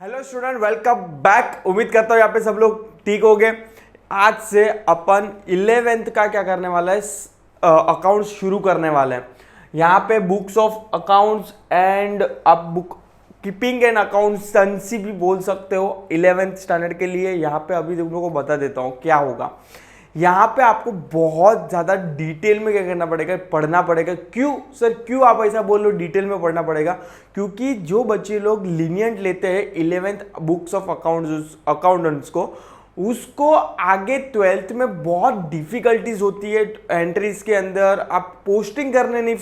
Hello student, welcome back. उम्मीद करता हूँ यहाँ पे सब लोग ठीक हो गए। आज से अपन 11th का क्या करने वाला है, अकाउंट्स शुरू करने वाले हैं। यहाँ पे बुक्स ऑफ अकाउंट्स एंड आप बुक कीपिंग एंड अकाउंटेंसी भी बोल सकते हो 11th स्टैंडर्ड के लिए। यहाँ पे अभी तुम लोगों को बता देता हूँ क्या होगा। यहाँ पे आपको बहुत ज़्यादा डिटेल में क्या करना पड़ेगा, पढ़ना पड़ेगा। क्यों सर, क्यों आप ऐसा बोल रहे हो डिटेल में पढ़ना पड़ेगा? क्योंकि जो बच्चे लोग लीनियंट लेते हैं 11th बुक्स ऑफ अकाउंटेंट्स को, उसको आगे 12th में बहुत डिफिकल्टीज होती है एंट्रीज के अंदर। आप पोस्टिंग करने नहीं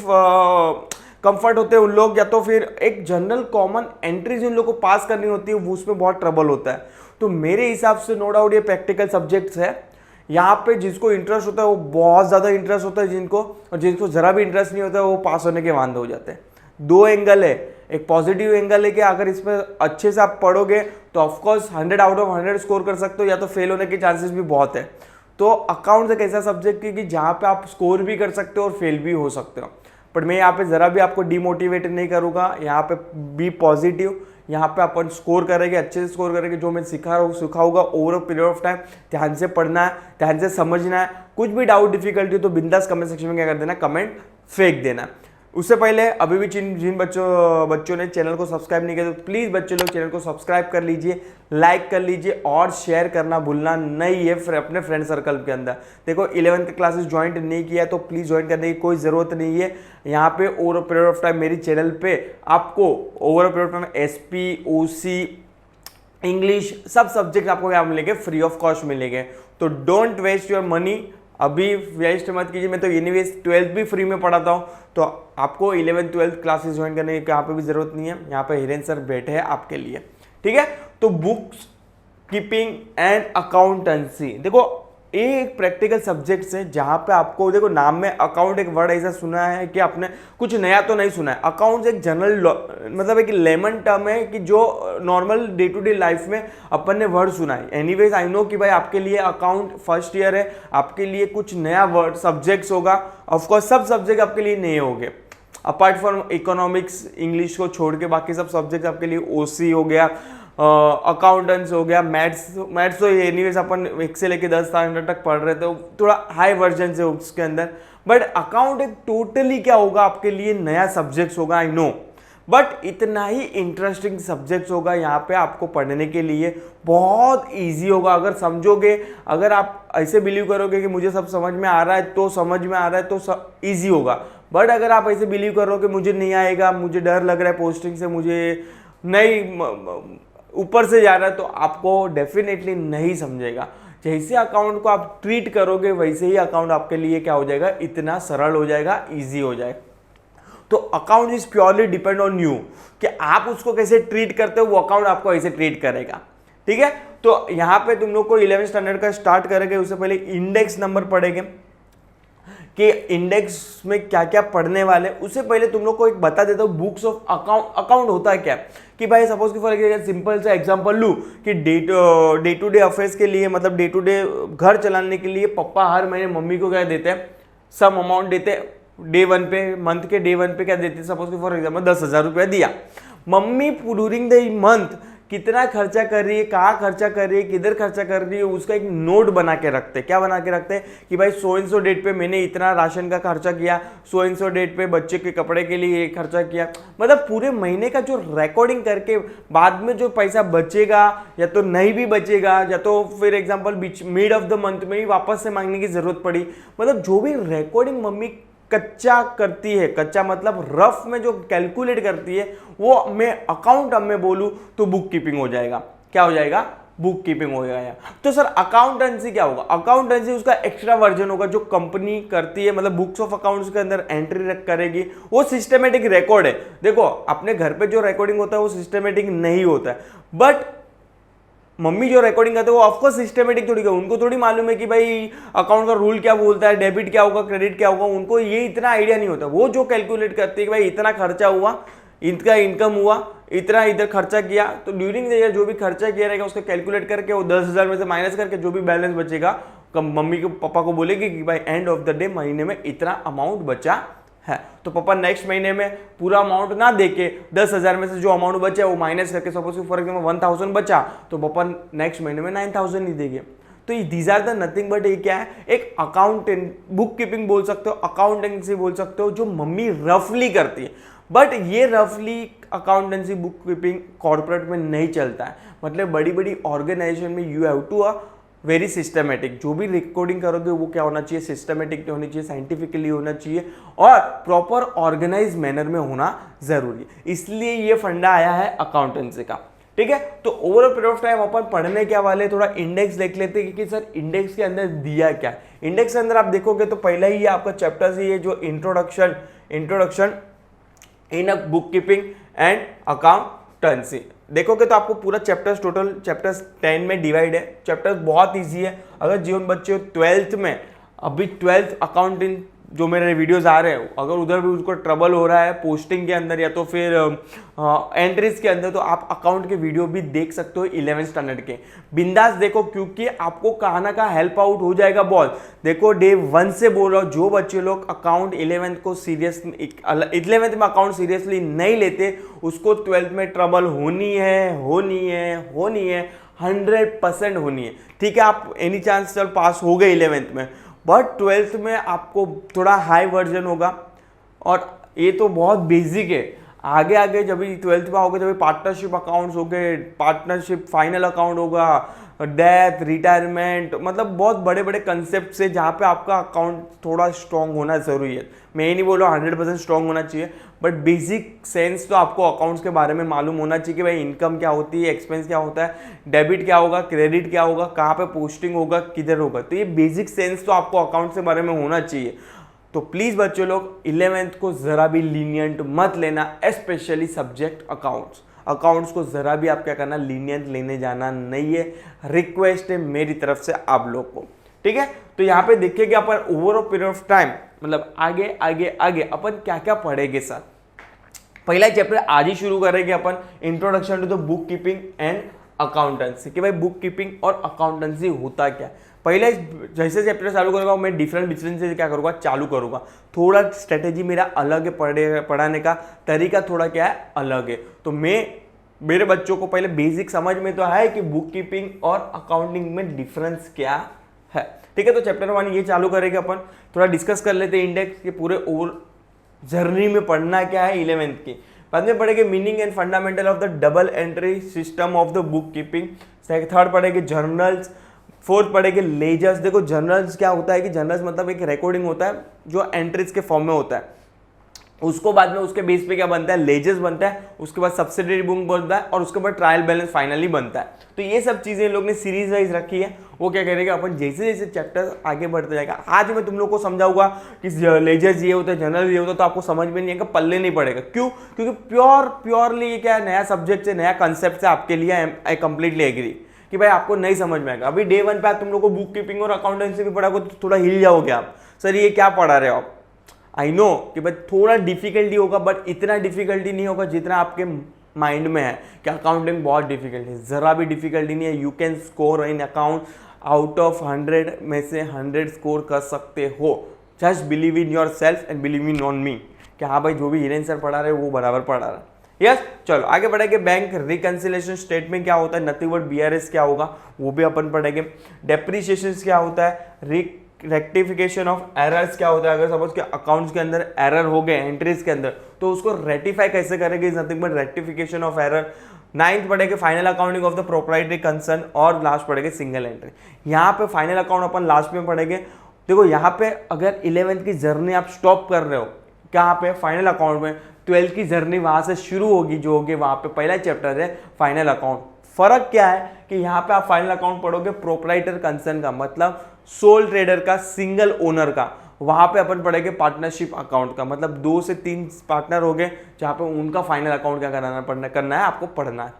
कंफर्ट होते हैं उन लोग, या तो फिर एक जनरल कॉमन एंट्रीज उन लोग को पास करनी होती है, उसमें बहुत ट्रबल होता है। तो मेरे हिसाब से नो डाउट ये प्रैक्टिकल सब्जेक्ट्स है। यहाँ पे जिसको इंटरेस्ट होता है वो बहुत ज़्यादा इंटरेस्ट होता है जिनको, और जिनको ज़रा भी इंटरेस्ट नहीं होता है वो पास होने के वांदे हो जाते हैं। दो एंगल है, एक पॉजिटिव एंगल है कि अगर इसमें अच्छे से आप पढ़ोगे तो ऑफकोर्स 100 आउट ऑफ 100 स्कोर कर सकते हो, या तो फेल होने के चांसेस भी बहुत है। तो अकाउंट्स एक ऐसा सब्जेक्ट है कि जहाँ पे आप स्कोर भी कर सकते हो और फेल भी हो सकते हो। बट मैं यहाँ पे ज़रा भी आपको डिमोटिवेट नहीं करूँगा। यहाँ पे बी पॉजिटिव, यहाँ पे अपन स्कोर करेंगे, अच्छे से स्कोर करेंगे। जो मैं सिखाऊंगा over a period of time ध्यान से पढ़ना है, ध्यान से समझना है। कुछ भी डाउट डिफिकल्टी हो तो बिंदास कमेंट सेक्शन में क्या कर देना, कमेंट फेंक देना। उससे पहले अभी भी जिन बच्चों ने चैनल को सब्सक्राइब नहीं किया तो प्लीज़ बच्चे लोग चैनल को सब्सक्राइब कर लीजिए, लाइक कर लीजिए और शेयर करना भूलना नहीं है अपने फ्रेंड सर्कल के अंदर। देखो 11th का क्लासेस ज्वाइन नहीं किया तो प्लीज़ ज्वाइन करने की कोई ज़रूरत नहीं है। यहाँ पे ओवर पीरियड ऑफ टाइम मेरी चैनल पे आपको over period of time SP OC English सब सब्जेक्ट आपको क्या मिलेंगे, फ्री ऑफ कॉस्ट मिलेंगे। तो डोंट वेस्ट योर मनी, अभी वेस्ट मत कीजिए। मैं तो एनीवेज 12th भी फ्री में पढ़ाता हूँ, तो आपको 11th 12th क्लासेस ज्वाइन करने की यहाँ पे भी जरूरत नहीं है। यहाँ पे हिरेन सर बैठे हैं आपके लिए, ठीक है। तो बुक्स कीपिंग एंड अकाउंटेंसी, देखो एक प्रैक्टिकल सब्जेक्ट्स है जहाँ पे आपको, देखो नाम में अकाउंट एक वर्ड ऐसा सुना है कि आपने कुछ नया तो नहीं सुना है। अकाउंट्स एक जनरल मतलब एक लेमन टर्म है कि जो normal day to day life में अपन ने वर्ड सुना है। एनीवेज आई नो कि भाई आपके लिए अकाउंट फर्स्ट ईयर है, आपके लिए कुछ नया वर्ड सब्जेक्ट्स होगा। ऑफकोर्स सब सब्जेक्ट आपके लिए नए होंगे अपार्ट फ्रॉम इकोनॉमिक्स, इंग्लिश को छोड़ के बाकी सब सब्जेक्ट आपके लिए OC हो गया, अकाउंटेंट्स हो गया, मैथ्स तो एनीवेज अपन 1 से लेके 10 स्टैंडर्ड तक पढ़ रहे थे, थोड़ा हाई वर्जन से उसके अंदर। बट अकाउंट एक टोटली क्या होगा आपके लिए, नया सब्जेक्ट्स होगा आई नो, बट इतना ही इंटरेस्टिंग सब्जेक्ट्स होगा। यहाँ पे आपको पढ़ने के लिए बहुत ईजी होगा अगर समझोगे। अगर आप ऐसे बिलीव करोगे कि मुझे सब समझ में आ रहा है तो समझ में आ रहा है तो ईजी होगा। बट अगर आप ऐसे बिलीव करोगे मुझे नहीं आएगा, मुझे डर लग रहा है पोस्टिंग से, मुझे नहीं ऊपर से जा रहा है, तो आपको डेफिनेटली नहीं समझेगा। जैसे अकाउंट को आप ट्रीट करोगे वैसे ही अकाउंट आपके लिए क्या हो जाएगा, इतना सरल हो जाएगा, इजी हो जाएगा। तो account is purely depend on you कि आप उसको कैसे ट्रीट करते हो, वो अकाउंट आपको ऐसे ट्रीट करेगा, ठीक है। तो यहाँ पे तुम लोग को 11th स्टैंडर्ड का स्टार्ट करेंगे, उससे पहले इंडेक्स नंबर पढ़ेंगे कि इंडेक्स में क्या क्या पढ़ने वाले। उससे पहले तुम लोग को एक बता देता हूँ बुक्स ऑफ अकाउंट होता है क्या। कि भाई सपोज कि फॉर एग्जाम्पल सिंपल सा एग्जांपल लूँ कि डे टू डे अफेयर्स के लिए, मतलब डे टू डे घर चलाने के लिए पापा हर महीने मम्मी को क्या देते हैं, सम अमाउंट देते हैं डे 1 पे, मंथ के डे 1 पे क्या देते हैं, सपोज कि फॉर एग्जाम्पल 10,000 रुपया दिया। मम्मी ड्यूरिंग द मंथ कितना खर्चा कर रही है, कहाँ खर्चा कर रही है, किधर खर्चा कर रही है, उसका एक नोट बना के रखते हैं। क्या बना के रखते हैं कि भाई सो एंड सो डेट पे मैंने इतना राशन का खर्चा किया, सो एंड सो डेट पे बच्चे के कपड़े के लिए खर्चा किया। मतलब पूरे महीने का जो रिकॉर्डिंग करके बाद में जो पैसा बचेगा या तो नहीं भी बचेगा, या तो फिर example mid of the month में ही वापस से मांगने की जरूरत पड़ी, मतलब जो भी रिकॉर्डिंग मम्मी कच्चा करती है, कच्चा मतलब रफ में जो कैलकुलेट करती है, वो मैं अकाउंट अब मैं बोलूं तो बुक कीपिंग हो जाएगा। क्या हो जाएगा, बुक कीपिंग हो जाएगा। तो सर अकाउंटेंसी क्या होगा, अकाउंटेंसी उसका एक्स्ट्रा वर्जन होगा जो कंपनी करती है, मतलब बुक्स ऑफ अकाउंट्स के अंदर एंट्री करेगी। वो सिस्टमेटिक रिकॉर्ड है। देखो अपने घर पे जो रिकॉर्डिंग होता है वो सिस्टमेटिक नहीं होता है, बट मम्मी जो रिकॉर्डिंग करते हैं वो ऑफकोर्स सिस्टमेटिक थोड़ी, उनको थोड़ी मालूम है कि भाई अकाउंट का रूल क्या बोलता है, डेबिट क्या होगा, क्रेडिट क्या होगा, उनको ये इतना आइडिया नहीं होता। वो जो कैलकुलेट करते हैं कि भाई इतना खर्चा हुआ, इनका इनकम हुआ, इतना इधर खर्चा किया, तो ड्यूरिंग द ईयर जो भी खर्चा किया रहेगा उसको कैलकुलेट करके वो 10,000 में से माइनस करके जो भी बैलेंस बचेगा मम्मी को पापा को बोलेगी कि भाई एंड ऑफ द डे महीने में इतना अमाउंट बचा है। तो पापा नेक्स्ट महीने में पूरा अमाउंट ना देके 10,000 में से जो अमाउंट बचा वो माइनस करके, सपोज फॉर एग्जाम्पल 1,000 बचा, तो पापा नेक्स्ट महीने में 9,000 ही देंगे। तो ये these are the nothing but ये क्या है, एक अकाउंटेंट, बुक कीपिंग बोल सकते हो, अकाउंटेंसी बोल सकते हो, जो मम्मी रफली करती है। बट ये रफली अकाउंटेंसी बुक कीपिंग कॉर्पोरेट में नहीं चलता है। मतलब बड़ी बड़ी ऑर्गेनाइजेशन में you have to very systematic, जो भी रिकॉर्डिंग करोगे वो क्या होना चाहिए, सिस्टमेटिक होनी चाहिए, साइंटिफिकली होना चाहिए और प्रॉपर ऑर्गेनाइज मैनर में होना जरूरी है। इसलिए ये फंडा आया है अकाउंटेंसी का। ठीक है, तो ओवर पीरियड ऑफ टाइम अपन पढ़ने के वाले थोड़ा इंडेक्स देख लेते हैं कि सर इंडेक्स के अंदर दिया क्या है। इंडेक्स के अंदर आप देखोगे तो पहला ही आपका चैप्टर ही है जो introduction in a book keeping and accountancy. देखोगे तो आपको पूरा चैप्टर्स, टोटल चैप्टर्स 10 में डिवाइड है। चैप्टर्स बहुत इजी है। अगर जीवन बच्चे 12th में, अभी 12th अकाउंटिंग जो मेरे वीडियोस आ रहे हैं, अगर उधर भी उसको ट्रबल हो रहा है पोस्टिंग के अंदर या तो फिर एंट्रीज के अंदर, तो आप अकाउंट के वीडियो भी देख सकते हो 11th स्टैंडर्ड के। बिंदास देखो, क्योंकि आपको कहाँ ना कहाँ हेल्प आउट हो जाएगा बहुत। देखो डे 1 से बोल रहा हूँ, जो बच्चे लोग अकाउंट 11th को सीरियस 11th में अकाउंट सीरियसली नहीं लेते, उसको 12th में ट्रबल होनी है 100% होनी है। ठीक है, आप एनी चांस चल पास हो गए 11th में, बट 12th में आपको थोड़ा हाई वर्जन होगा और ये तो बहुत बेसिक है। आगे आगे जब 12th में आओगे, जब पार्टनरशिप अकाउंट्स हो गए, पार्टनरशिप फाइनल अकाउंट होगा, डेथ, रिटायरमेंट, मतलब बहुत बड़े बड़े कंसेप्ट है जहाँ पे आपका अकाउंट थोड़ा स्ट्रॉन्ग होना ज़रूरी है। मैं ये नहीं बोल रहा 100% स्ट्रॉन्ग होना चाहिए, बट बेसिक सेंस तो आपको अकाउंट्स के बारे में मालूम होना चाहिए कि भाई इनकम क्या होती है, एक्सपेंस क्या होता है, डेबिट क्या होगा, क्रेडिट क्या होगा, कहाँ पे पोस्टिंग होगा, किधर होगा। तो ये बेसिक सेंस तो आपको अकाउंट्स के बारे में होना चाहिए। तो प्लीज़ बच्चों लोग 11th को ज़रा भी लीनियंट मत लेना, स्पेशली सब्जेक्ट अकाउंट्स। अकाउंट्स को ज़रा भी आप क्या करना, लीनियंट लेने जाना नहीं है। रिक्वेस्ट है मेरी तरफ से आप लोग को। ठीक है, तो यहाँ पे देखिए कि अपन ओवर पीरियड ऑफ टाइम, मतलब आगे आगे आगे अपन क्या क्या पढ़ेंगे सर। पहला चैप्टर आज ही शुरू करेंगे अपन, introduction to the book keeping and accountancy, कि भाई बुक कीपिंग और अकाउंटेंसी होता क्या है। पहले जैसे चैप्टर चालू करूँगा मैं डिफरेंट से क्या करूँगा, चालू करूँगा। थोड़ा स्ट्रेटेजी मेरा अलग है, पढ़ाने का तरीका थोड़ा क्या है, अलग है। तो मेरे बच्चों को पहले बेसिक समझ में तो है कि बुक कीपिंग और अकाउंटिंग में डिफरेंस क्या है। ठीक है, तो चैप्टर 1 ये चालू करेंगे अपन। थोड़ा डिस्कस कर लेते हैं इंडेक्स के पूरे ओवर जर्नी में पढ़ना क्या है 11th की। बाद में पढ़ेंगे meaning and fundamental of the double entry system of the book keeping. Third पढ़ेंगे जर्नल्स। फोर्थ पढ़ेंगे लेजर्स। देखो जर्नल्स क्या होता है कि जर्नल्स मतलब एक रिकॉर्डिंग होता है जो एंट्रीज के फॉर्म में होता है, उसको बाद में उसके बेस पे क्या बनता है, लेजर्स बनता है, उसके बाद सब्सिडरी बुक बनता है और उसके बाद ट्रायल बैलेंस फाइनली बनता है। तो ये सब चीजें लोग ने सीरीज वाइज रखी है। वो क्या करेगा, अपन जैसे जैसे चैप्टर आगे बढ़ते जाएगा। आज मैं तुम लोग को समझाऊंगा कि लेजर्स ये होता है, जर्नल ये होता है, तो आपको समझ में नहीं आएगा, पल्ले नहीं पड़ेगा। क्यों? क्योंकि प्योरली ये क्या है, नया सब्जेक्ट है, नया कंसेप्ट है आपके लिए। आई कंप्लीटली एग्री कि भाई आपको नहीं समझ में आएगा। अभी डे 1 पे तुम लोग को बुक कीपिंग और अकाउंटेंसी भी पढ़ाओगे तो थोड़ा हिल जाओगे आप, सर ये क्या पढ़ा रहे हो आप। आई नो कि भाई थोड़ा डिफिकल्टी होगा, बट इतना डिफिकल्टी नहीं होगा जितना आपके माइंड में है कि अकाउंटिंग बहुत डिफिकल्ट है। ज़रा भी डिफिकल्टी नहीं है। You can score in account out of 100 में से 100 स्कोर कर सकते हो। Just believe in your self and believe in on me कि हाँ भाई जो भी हिरेन सर पढ़ा रहे वो बराबर पढ़ा रहा है। यस, चलो आगे बढ़ेंगे। बैंक रिकंसिलेशन स्टेटमेंट क्या होता है, नथिंग बट BRS क्या होगा वो भी अपन पढ़ेंगे। डेप्रिसिएशन क्या होता है, रेक्टिफिकेशन ऑफ एरर्स क्या होता है। अगर सपोज के अकाउंट्स के अंदर एरर हो गए एंट्रीज के अंदर, तो उसको रेक्टिफाई कैसे करेंगे, is nothing but rectification of error. 9th पढ़ेंगे final accounting of the proprietary concern और लास्ट पढ़ेंगे सिंगल एंट्री। यहाँ पे फाइनल अकाउंट अपन लास्ट में पढ़ेंगे। देखो यहाँ पे अगर 11th की जर्नी आप स्टॉप कर रहे हो, कहाँ पे, फाइनल अकाउंट में, 12th की जर्नी वहां से शुरू होगी जो होगी वहां पे। पहला चैप्टर है फाइनल अकाउंट। फर्क क्या है कि यहाँ पे आप फाइनल अकाउंट पढ़ोगे प्रोप्राइटर कंसर्न का, मतलब सोल ट्रेडर का, सिंगल ओनर का। वहां पे अपन पढ़ेंगे पार्टनरशिप अकाउंट का, मतलब 2 से 3 पार्टनर हो गए जहाँ पे उनका फाइनल अकाउंट क्या करना है आपको पढ़ना है।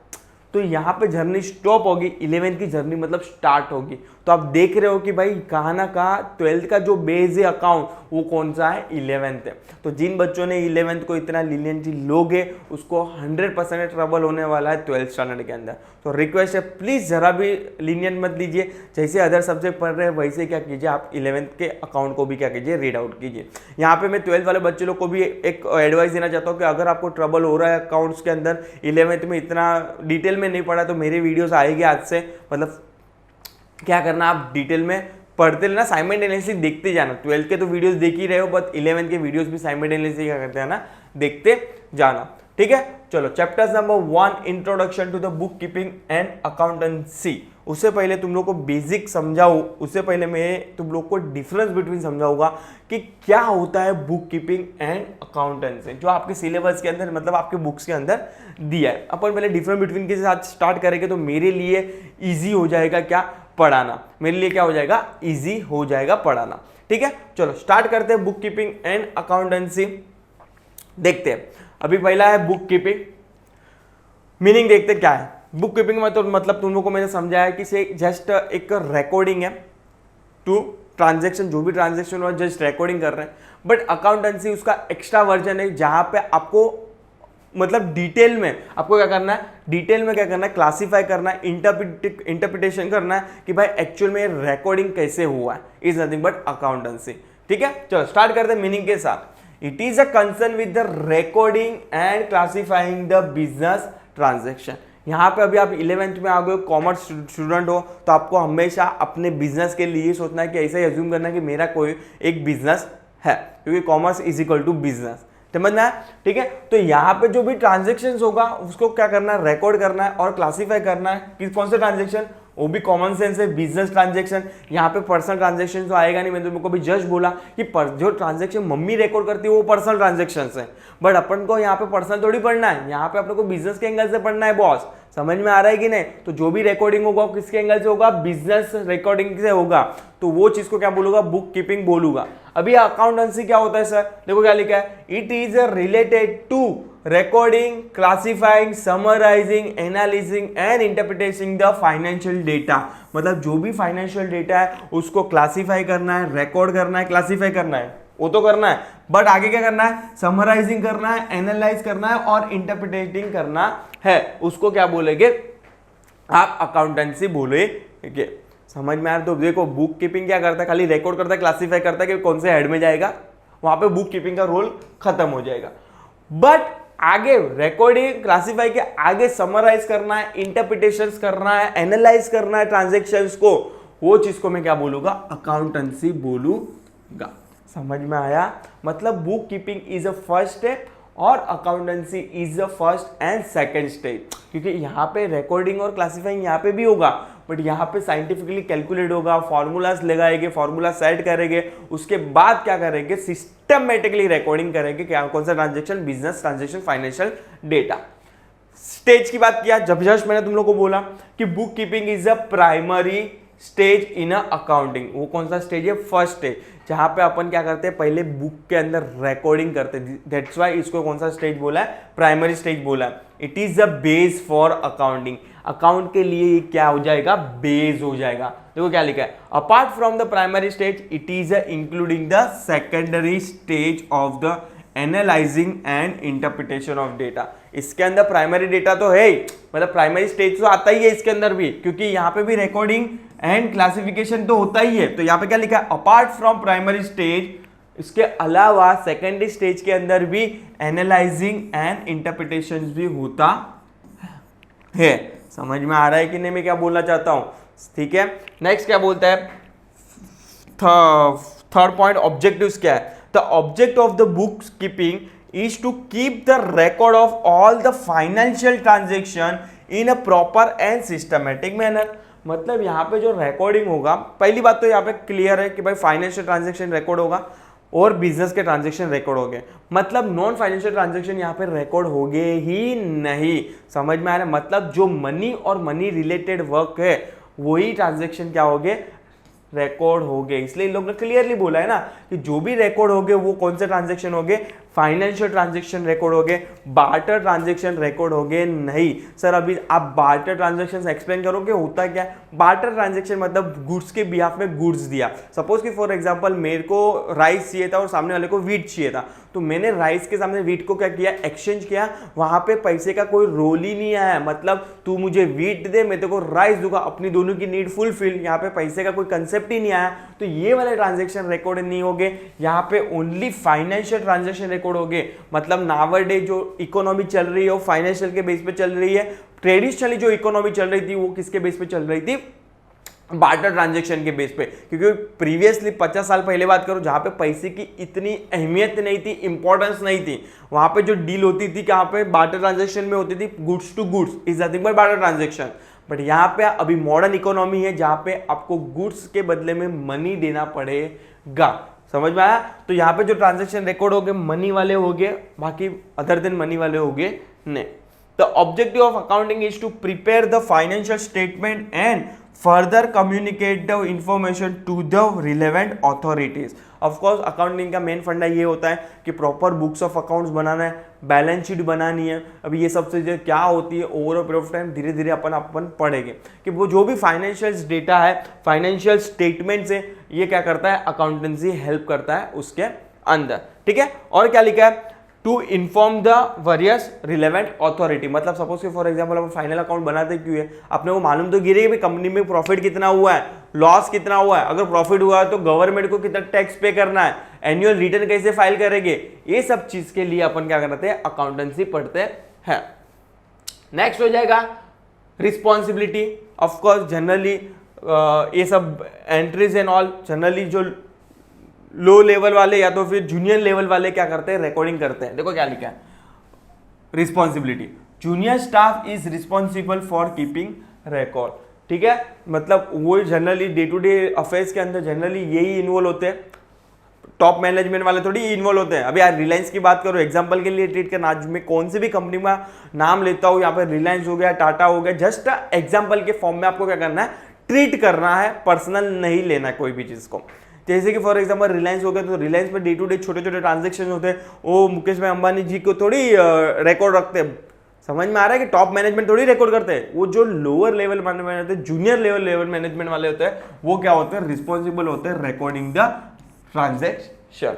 तो यहाँ पे जर्नी स्टॉप होगी, 11th की जर्नी मतलब स्टार्ट होगी। तो आप देख रहे हो कि भाई कहाँ ना कहाँ 12th का जो बेस है अकाउंट वो कौन सा है, 11th है। तो जिन बच्चों ने 11th को इतना लीनियंटली लोगे उसको 100% ट्रबल होने वाला है 12th स्टैंडर्ड के अंदर। तो रिक्वेस्ट है प्लीज़ ज़रा भी लीनियंट मत लीजिए, जैसे अदर सब्जेक्ट पढ़ रहे हैं वैसे क्या कीजिए, आप 11th के अकाउंट को भी क्या कीजिए, रीड आउट कीजिए। यहाँ पे मैं 12th वाले बच्चे लोग को भी एक एडवाइस देना चाहता हूँ कि अगर आपको ट्रबल हो रहा है अकाउंट्स के अंदर, 11th में इतना डिटेल में नहीं पढ़ा तो मेरी वीडियोस आएगी आज से, मतलब क्या करना आप डिटेल में पढ़ते लेना, साइमल्टेनियसली देखते जाना। 12th के तो वीडियोस देख ही रहे हो, बट 11th के वीडियोस भी साइमल्टेनियसली क्या करते हैं ना, देखते जाना। ठीक है, चलो chapters number 1 introduction to the book keeping and accountancy. उससे पहले तुम लोग को बेसिक समझाऊं, उससे पहले मैं तुम लोग को डिफरेंस बिटवीन समझाऊंगा कि क्या होता है बुक कीपिंग एंड अकाउंटेंसी, जो आपके सिलेबस के अंदर मतलब आपके बुक्स के अंदर दिया है। अपन पहले डिफरेंस बिटवीन के साथ स्टार्ट करेंगे तो मेरे लिए ईजी हो जाएगा क्या पढ़ाना, मेरे लिए क्या हो जाएगा, ईजी हो जाएगा पढ़ाना। ठीक है, चलो स्टार्ट करते हैं बुक कीपिंग एंड अकाउंटेंसी। देखते हैं, अभी पहला है बुक कीपिंग, मीनिंग देखते क्या है। बुक कीपिंग में तो मतलब तुम लोगों को मैंने समझाया कि से जस्ट एक रिकॉर्डिंग है टू ट्रांजैक्शन, जो भी ट्रांजैक्शन हुआ जस्ट रिकॉर्डिंग कर रहे हैं। बट अकाउंटेंसी उसका एक्स्ट्रा वर्जन है जहां पे आपको मतलब डिटेल में आपको क्या करना है, डिटेल में क्या करना है, क्लासीफाई करना है, इंटरप्रिटेशन करना है कि भाई एक्चुअल में रिकॉर्डिंग कैसे हुआ है, इज नथिंग बट अकाउंटेंसी। ठीक है, चलो स्टार्ट करते हैं मीनिंग के साथ। It is a concern with the recording and classifying the business transaction. यहाँ पे अभी आप 11th में आ गए, कॉमर्स स्टूडेंट हो, तो आपको हमेशा अपने बिजनेस के लिए सोचना है कि ऐसा ही अज्यूम करना है कि मेरा कोई एक बिजनेस है, क्योंकि commerce is equal to business, समझना है। ठीक है, तो यहाँ पे जो भी ट्रांजेक्शन होगा उसको क्या करना है, रिकॉर्ड करना है और क्लासीफाई करना है कि कौन से ट्रांजेक्शन, वो भी कॉमन सेंस है, बिजनेस ट्रांजेक्शन। यहाँ पे पर्सनल ट्रांजेक्शन तो आएगा नहीं, मैंने तुमको भी जस्ट बोला कि जो ट्रांजेक्शन मम्मी रिकॉर्ड करती है वो पर्सनल ट्रांजेक्शन है, बट अपन को यहाँ पे पर्सनल थोड़ी पढ़ना है, यहाँ पे अपन को बिजनेस के एंगल से पढ़ना है बॉस। समझ में आ रहा है कि नहीं? तो जो भी रिकॉर्डिंग होगा किसके एंगल से होगा, बिजनेस रिकॉर्डिंग से होगा, तो वो चीज को क्या बोलूंगा, बुक कीपिंग बोलूंगा। अभी अकाउंटेंसी क्या होता है सर, देखो क्या लिखा है, it is related to recording, classifying, summarizing, analyzing and interpreting the financial data। मतलब जो भी फाइनेंशियल डेटा है उसको क्लासीफाई करना है, रिकॉर्ड करना है, क्लासीफाई करना है, वो तो करना है, बट आगे क्या करना है, समराइजिंग करना है, एनालाइज करना है और इंटरप्रिटेटिंग करना है। उसको क्या बोलेंगे आप, अकाउंटेंसी बोलेंगे। समझ में आ रहा? तो देखो बुक कीपिंग क्या करता है, खाली रिकॉर्ड करता है, क्लासीफाई करता है कि कौन से हेड में जाएगा, वहां पे बुक कीपिंग का रोल खत्म हो जाएगा। बट आगे रिकॉर्डिंग क्लासीफाई के आगे समराइज करना है, इंटरप्रिटेशंस करना है, एनालाइज करना है ट्रांजैक्शंस को, वो चीज को मैं क्या बोलूंगा, अकाउंटेंसी बोलूंगा। समझ में आया? मतलब book keeping is a first step और accountancy is the first and second step, क्योंकि यहाँ पे रिकॉर्डिंग और क्लासीफाइंग यहाँ पे भी होगा, बट यहाँ पे साइंटिफिकली कैलकुलेट होगा, फॉर्मूलाज लगाएंगे, फॉर्मूला सेट करेंगे, उसके बाद क्या करेंगे, सिस्टमेटिकली रिकॉर्डिंग करेंगे, क्या कौन सा transaction, business transaction, financial data. Stage की बात किया, जब जस्ट मैंने तुम लोग को बोला कि book keeping is a primary stage in a accounting, वो कौन सा स्टेज है, फर्स्ट स्टेज, जहां पे अपन क्या करते हैं, पहले बुक के अंदर रिकॉर्डिंग करते हैं, दैट्स व्हाई इसको कौन सा स्टेज बोला है, प्राइमरी स्टेज बोला है। It is the base for accounting, account के लिए ये क्या हो जाएगा, बेस हो जाएगा। देखो क्या लिखा है, apart from the primary stage it is including the secondary stage of the analysing and interpretation of data. इसके अंदर प्राइमरी डेटा तो है, मतलब प्राइमरी स्टेज तो आता ही है इसके अंदर भी, क्योंकि यहाँ पे भी रिकॉर्डिंग एंड क्लासिफिकेशन तो होता ही है। तो यहाँ पे क्या लिखा है, अपार्ट फ्रॉम प्राइमरी स्टेज, इसके अलावा सेकेंडरी स्टेज के अंदर भी एनालाइजिंग एंड इंटरप्रिटेशन भी होता है। समझ में आ रहा है कि नहीं मैं क्या बोलना चाहता हूं? ठीक है, नेक्स्ट क्या बोलता है, थर्ड पॉइंट, ऑब्जेक्टिव्स क्या है। The object of the book keeping is to keep the record of all the financial transaction in a proper and systematic manner। मतलब यहाँ पे जो रिकॉर्डिंग होगा, पहली बात तो यहाँ पे क्लियर है कि भाई फाइनेंशियल ट्रांजैक्शन रिकॉर्ड होगा और बिजनेस के ट्रांजैक्शन रिकॉर्ड हो गए, मतलब नॉन फाइनेंशियल ट्रांजैक्शन यहाँ पे रिकॉर्ड हो गए ही नहीं। समझ में आ रहा है? मतलब जो मनी और मनी रिलेटेड वर्क है वही ट्रांजैक्शन क्या हो गए, रिकॉर्ड हो गए। इसलिए इन लोग ने क्लियरली बोला है ना कि जो भी रिकॉर्ड हो गए वो कौन से ट्रांजैक्शन हो गए, फाइनेंशियल ट्रांजेक्शन रिकॉर्ड हो गए, बार्टर ट्रांजेक्शन रिकॉर्ड हो गए नहीं। सर अभी आप बार्टर ट्रांजेक्शन एक्सप्लेन करोगे होता क्या है? बार्टर ट्रांजेक्शन मतलब गुड्स के बिहाफ में गुड्स दिया। सपोज कि फॉर एग्जांपल मेरे को राइस चाहिए था और सामने वाले को वीट चाहिए था, तो मैंने राइस के सामने वीट को क्या किया, एक्सचेंज किया। वहां पे पैसे का कोई रोल ही नहीं आया, मतलब तू मुझे वीट दे मैं तेरे को राइस दूंगा, अपनी दोनों की नीड फुलफिल। यहाँ पे पैसे का कोई कंसेप्ट ही नहीं आया, तो ये वाले ट्रांजेक्शन रिकॉर्ड नहीं हो गए। यहाँ पे ओनली फाइनेंशियल ट्रांजेक्शन रिकॉर्ड हो गए, मतलब नावरडे जो इकोनॉमी चल रही है वो फाइनेंशियल के बेस पे चल रही है। ट्रेडिशनली जो इकोनॉमी चल रही थी वो किसके बेस पे चल रही थी? बार्टर ट्रांजैक्शन के बेस पे। क्योंकि प्रीवियसली 50 साल पहले बात करो जहां पे पैसे की इतनी अहमियत नहीं थी, इंपॉर्टेंस नहीं थी, वहां पे जो डील होती थी कहां पे? बार्टर ट्रांजैक्शन में होती थी, goods to goods is nothing but barter transaction. But यहाँ पे अभी मॉडर्न इकोनॉमी है जहां पे आपको गुड्स के बदले में मनी देना पड़ेगा। समझ में आया? तो यहाँ पे जो ट्रांजैक्शन रिकॉर्ड हो गए मनी वाले हो गए, बाकी अदर देन मनी वाले हो गए नहीं। The objective of accounting is to prepare the financial statement and further communicate the information to the relevant authorities. Of course, accounting का मेन फंडा ये होता है कि प्रॉपर बुक्स ऑफ अकाउंट्स बनाना है, बैलेंस शीट बनानी है। अभी ये सब चीज़ें क्या होती है over a period of time धीरे धीरे अपन पढ़ेंगे कि वो जो भी फाइनेंशियल डेटा है, फाइनेंशियल स्टेटमेंट से ये क्या करता है, अकाउंटेंसी हेल्प करता है उसके अंदर। ठीक है, और क्या लिखा है? To inform the various relevant authority. मतलब सपोज कि फॉर एग्जांपल अपन फाइनल अकाउंट बनाते क्यों है? अपने को मालूम तो गिरे कि कंपनी में प्रॉफिट कितना हुआ है, लॉस कितना हुआ है। अगर प्रॉफिट हुआ है तो गवर्नमेंट को कितना टैक्स पे करना है, एनुअल रिटर्न कैसे फाइल करेंगे, ये सब चीज के लिए अपन क्या करते हैं, अकाउंटेंसी पढ़ते हैं। नेक्स्ट हो जाएगा रिस्पॉन्सिबिलिटी। ऑफकोर्स जनरली ये सब एंट्रीज एंड ऑल जनरली जो लो लेवल वाले या तो फिर जूनियर लेवल वाले क्या करते हैं, रिकॉर्डिंग करते हैं। देखो क्या लिखा है, responsibility junior staff is responsible for keeping record. ठीक है, मतलब वो generally day to day affairs के अंदर जनरली यही इन्वॉल्व होते हैं, टॉप मैनेजमेंट वाले थोड़ी इन्वॉल्व होते हैं। अभी यार रिलायंस की बात करो, एग्जांपल के लिए ट्रीट करना, आज मैं कौन सी भी कंपनी का नाम लेता हूँ, यहाँ पे रिलायंस हो गया, टाटा हो गया, जस्ट एग्जाम्पल के फॉर्म में आपको क्या करना है, ट्रीट करना है, पर्सनल नहीं लेना है कोई भी चीज को। जैसे कि फॉर एग्जांपल रिलायंस हो गया, तो रिलायंस में डे टू डे छोटे छोटे ट्रांजेक्शन होते हैं, वो मुकेश भाई अंबानी जी को थोड़ी रिकॉर्ड रखते हैं। समझ में आ रहा है कि टॉप मैनेजमेंट थोड़ी रिकॉर्ड करते हैं, वो जो लोअर लेवल मैनेजमेंट होते हैं, जूनियर लेवल मैनेजमेंट वाले होते हैं, वो क्या होते हैं, रिस्पॉन्सिबल होते हैं रिकॉर्डिंग द ट्रांजेक्शन।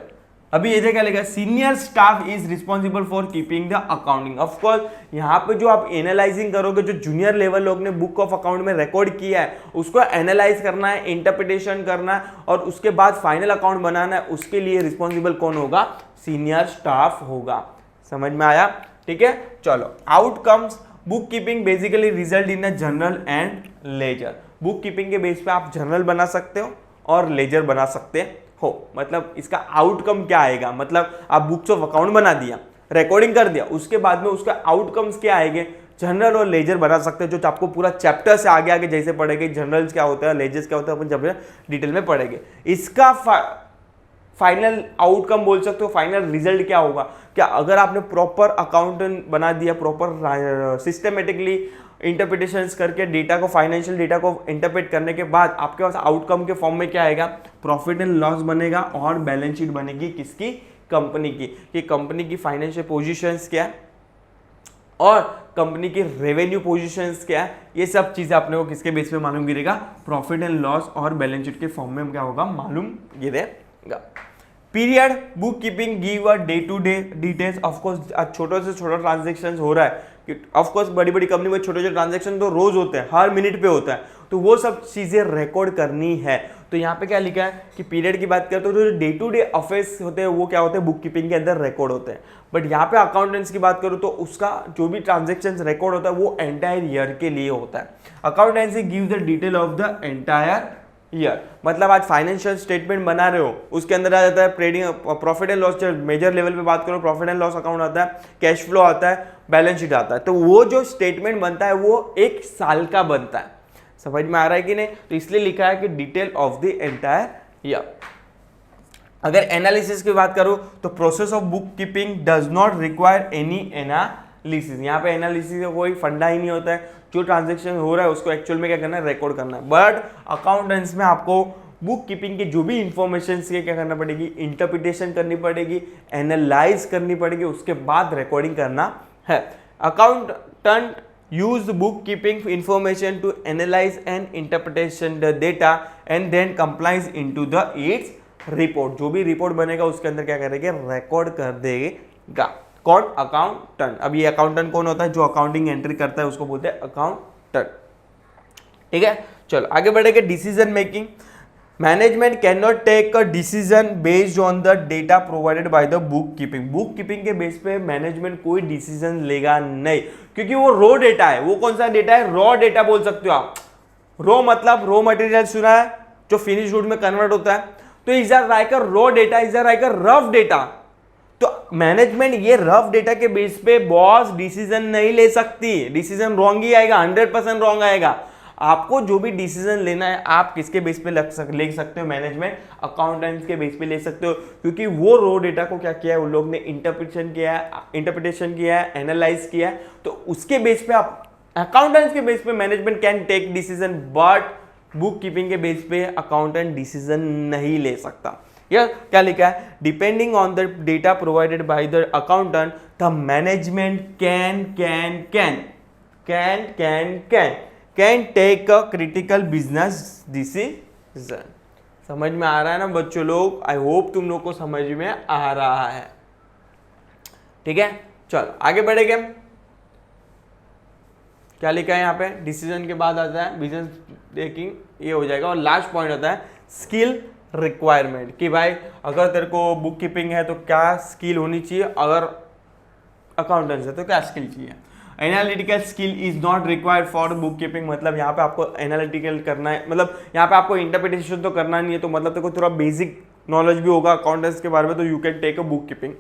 अभी ये क्या लिखा है, senior staff is responsible for keeping the accounting. Of course यहाँ पे जो आप एनालाइजिंग करोगे, जो जूनियर लेवल लोग ने बुक ऑफ अकाउंट में रिकॉर्ड किया है उसको एनालाइज करना है, इंटरप्रिटेशन करना है और उसके बाद फाइनल अकाउंट बनाना है, उसके लिए रिस्पॉन्सिबल कौन होगा, सीनियर स्टाफ होगा। समझ में आया? ठीक है, चलो outcomes. Book keeping basically result in a journal and ledger. Book keeping के बेस पे आप जर्नल बना सकते हो और लेजर बना सकते हो। मतलब इसका आउटकम क्या आएगा, मतलब आप बुक्स ऑफ अकाउंट बना दिया, रिकॉर्डिंग कर दिया, उसके बाद में उसका आउटकम्स क्या आएंगे, जर्नल और लेजर बना सकते हैं, जो आपको पूरा चैप्टर से आगे आगे जैसे पढ़ेंगे, जर्नल्स क्या होता है, लेजर्स क्या होता है, अपन जब डिटेल में पढ़ेंगे। इसका फाइनल आउटकम बोल सकते हो, फाइनल रिजल्ट क्या होगा, क्या अगर आपने प्रॉपर अकाउंटेंट बना दिया, प्रॉपर सिस्टमेटिकली इंटरप्रिटेशंस करके डेटा को, फाइनेंशियल डेटा को इंटरप्रेट करने के बाद आपके पास आउटकम के फॉर्म में क्या आएगा, प्रॉफिट एंड लॉस बनेगा और बैलेंस शीट बनेगी किसकी, कंपनी की, कि कंपनी की फाइनेंशियल पोजीशंस क्या है और कंपनी की रेवेन्यू पोजीशंस क्या है, ये सब चीजें अपने को किसके बेस पे मालूम गिरेगा, प्रॉफिट एंड लॉस और बैलेंस शीट के फॉर्म में क्या होगा, मालूम गिरेगा। Period book keeping give a day to day details. Of course छोटे से छोटा ट्रांजेक्शन हो रहा है, ऑफकोर्स बड़ी बड़ी कंपनी में छोटे छोटे ट्रांजेक्शन तो रोज होते हैं, हर मिनट पे होता है, तो वो सब चीजें रिकॉर्ड करनी है। तो यहाँ पे क्या लिखा है कि पीरियड की बात करते हो तो जो डे टू डे अफेयर्स होते हैं वो क्या होते हैं, बुक कीपिंग के अंदर रिकॉर्ड होते हैं। बट यहाँ पे अकाउंटेंट्स की बात करूँ तो उसका जो भी ट्रांजेक्शन रिकॉर्ड होता है वो एंटायर ईयर के लिए होता है। Accountancy give the detail of the entire year. मतलब आज फाइनेंशियल स्टेटमेंट बना रहे हो, उसके अंदर आ जाता है trading, profit and loss, major level पे बात करो प्रॉफिट एंड लॉस अकाउंट आता है, कैश फ्लो आता है, बैलेंस शीट आता है। तो वो जो स्टेटमेंट बनता है वो एक साल का बनता है। समझ में आ रहा है कि नहीं? तो इसलिए लिखा है कि detail of the entire year. अगर एनालिसिस की बात करूं तो process of book keeping does not require any analysis. यहाँ पे एनालिसिस का कोई फंडा ही नहीं होता है, जो ट्रांजेक्शन हो रहा है उसको एक्चुअल में क्या करना है, रिकॉर्ड करना है। बट अकाउंटेंट्स में आपको बुक कीपिंग की जो भी इंफॉर्मेशन के क्या करना पड़ेगी, इंटरप्रिटेशन करनी पड़ेगी, एनालाइज करनी पड़ेगी, उसके बाद रिकॉर्डिंग करना है। Accountant use bookkeeping information to analyze and interpretation the data and then complies into the its report। जो भी रिपोर्ट बनेगा उसके अंदर क्या करेगा, रिकॉर्ड कर देगा। कौन? अकाउंटेंट। अब ये अकाउंटेंट कौन होता है? जो अकाउंटिंग एंट्री करता है उसको बोलते हैं अकाउंटेंट। ठीक है, चलो आगे बढ़ेंगे। Decision making. Management can not take a decision based on the data provided by the book keeping. Book keeping के बेस पे मैनेजमेंट कोई डिसीजन लेगा नहीं, क्योंकि वो रॉ डेटा है। वो कौन सा डेटा है? रॉ डेटा बोल सकते हो आप। रॉ मतलब रॉ मटेरियल सुना है, जो फिनिश गुड में कन्वर्ट होता है। तो is are like a raw data, is are like a rough data. तो मैनेजमेंट ये रफ डेटा के बेस पे बॉस डिसीजन नहीं ले सकती। डिसीजन रॉन्ग ही आएगा, 100% रॉन्ग आएगा। आपको जो भी डिसीजन लेना है आप किसके बेस पे ले सकते हो? मैनेजमेंट अकाउंटेंट्स के बेस पे ले सकते हो, क्योंकि वो रो डेटा को क्या किया है उन लोग ने, इंटरप्रिटेशन किया है, एनालाइज किया है। तो उसके बेस पे आप अकाउंटेंट्स के बेस पे management can take decision, but book keeping के बेस पे अकाउंटेंट डिसीजन नहीं ले सकता। यह क्या लिखा है? Depending on the data provided by the accountant the management can take a critical business decision. समझ में आ रहा है ना बच्चों लोग? आई होप तुम लोग को समझ में आ रहा है। ठीक है, चलो आगे बढ़ेंगे। क्या लिखा है यहाँ पे? डिसीजन के बाद आता है बिजनेस मेकिंग, ये हो जाएगा। और लास्ट पॉइंट होता है स्किल रिक्वायरमेंट, कि भाई अगर तेरे को बुक कीपिंग है तो क्या स्किल होनी चाहिए, अगर अकाउंटेंट है तो क्या स्किल चाहिए। Analytical skill is not required for book keeping. मतलब यहाँ पे आपको एनालिटिकल करना है, मतलब यहाँ पे आपको इंटरप्रिटेशन तो करना नहीं है, तो मतलब तेरे को थोड़ा बेसिक नॉलेज भी होगा अकाउंटेंट्स के बारे में, तो you can take a book keeping.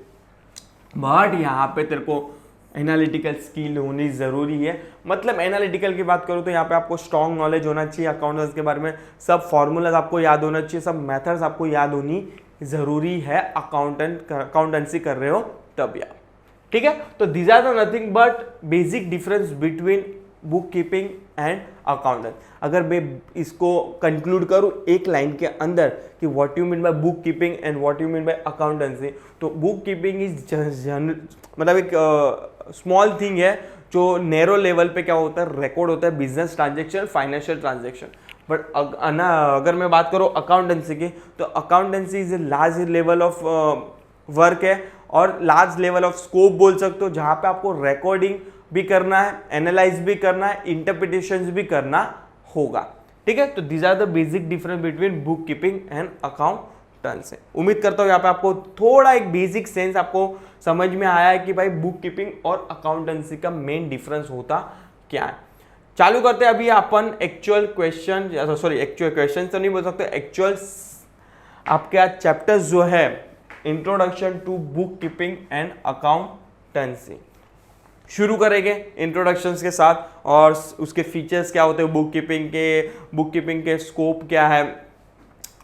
But यहाँ पे तेरे को एनालिटिकल स्किल होनी जरूरी है। मतलब एनालिटिकल की बात करूँ तो यहाँ पे आपको स्ट्रॉन्ग नॉलेज होना चाहिए अकाउंटेंट्स के बारे में, सब फॉर्मूलाज आपको याद होना चाहिए, सब मेथड्स आपको याद होनी जरूरी है। अकाउंटेंसी कर रहे हो तब यार, ठीक है। तो these are the nothing but basic difference between book keeping and accountant. अगर मैं इसको कंक्लूड करूँ एक लाइन के अंदर कि what you mean by book keeping and what you mean by accountancy, तो बुक कीपिंग इज मतलब एक स्मॉल थिंग है जो नैरो लेवल पे क्या होता है, रिकॉर्ड होता है business transaction, financial transaction. But अगर मैं बात करूँ अकाउंटेंसी की, तो accountancy is a large level of work है और लार्ज लेवल ऑफ स्कोप बोल सकते हो, जहाँ पे आपको रिकॉर्डिंग भी करना है, एनालाइज भी करना है, इंटरप्रिटेशन भी करना होगा, ठीक है। तो these are the basic difference between book keeping and accountancy. उम्मीद करता हूँ यहाँ पे आपको थोड़ा एक बेसिक सेंस आपको समझ में आया है कि भाई बुक कीपिंग और अकाउंटेंसी का मेन डिफरेंस होता क्या है। चालू करते हैं अभी अपन actual question, sorry actual question तो नहीं बोल सकते, एक्चुअल आपका चैप्टर्स जो है introduction to book keeping and accountancy शुरू करेंगे इंट्रोडक्शंस के साथ, और उसके फीचर्स क्या होते हैं बुक कीपिंग के स्कोप क्या है,